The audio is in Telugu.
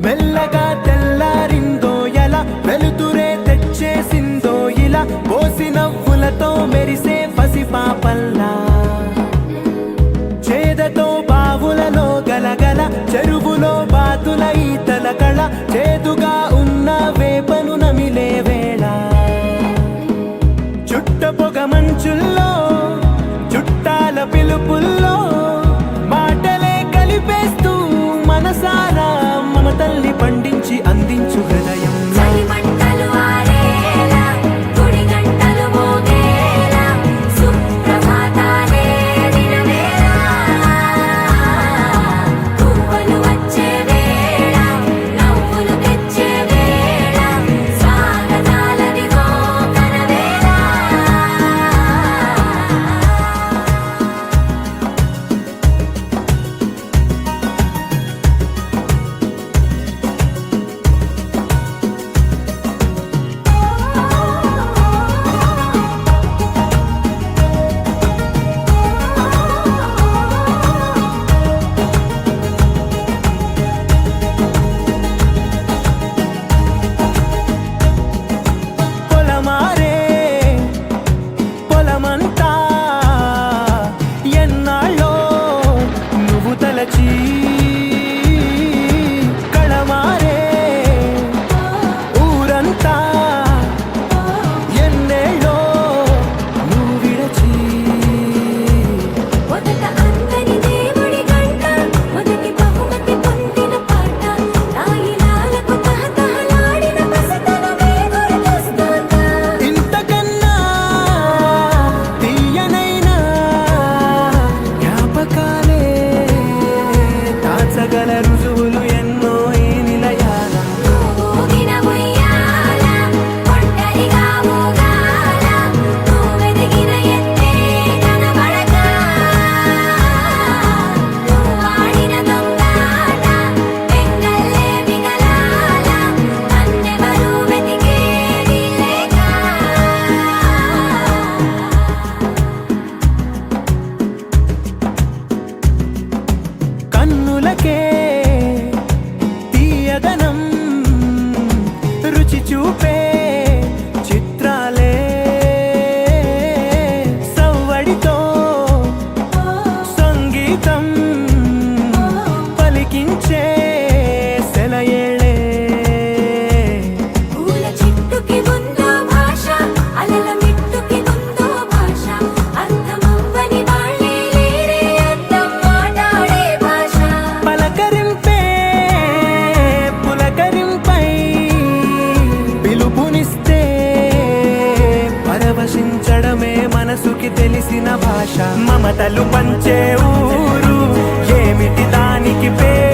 మెల్లగా తెల్లారిందో ఎలా వెలుతురే తెచ్చేసిందో ఇలా పోసి నవ్వులతో మెరిసే పసిపాపల్లా చేదతో బావులలో గలగల చెరువులో బాతుల ఈతల కళ చేదుగా ఉన్న వేపను నమిలే వేళ చుట్ట పొగ మంచుల్లో చుట్టాల పిలుపుల్లో మాటలే కలిపేస్తూ మనసారా మమతల్ని పండించి అందించు హృదయం కళమారే ఊరంతా ఎన్నేళ్ళో నువ్వు విడచి మొదట అందని దేవుడి గంట మొదటి బహుమతి పొందిన పాట నాయిలాలకు తహతహలాడిన పసితనమే గుర్తొస్తుందా ఇంతకన్నా తీయనైనా జ్ఞాపకాలే దాచగల రుజువులు ఎన్నో ఈ నిలయాల ఊగిన ఉయ్యాల ఒంటరిగా ఊగాల నువ్వెదిగిన ఎత్తే కనబడక నువ్వాడిన దొంగాట పెంగల్లే మిగలాల నన్నెవరూ వెతికేది లేక కన్నులకే తీయదనం రుచి చూపే చిత్రాలే సవ్వడితో సంగీతం పలికించే సెలయేళే పూల చిట్టుకి ఉందో భాష అలల మిట్టుకి ఉందో భాష అర్థమవ్వని వాళ్ళే లేరే అర్థం మాట్లాడే భాష పలకరింపే పులకరింపై పిలుపునిస్తే పరవశించడమే మనసుకి తెలిసిన భాష మమతలు పంచే ఊరు ఏమిటి దానికి పేరు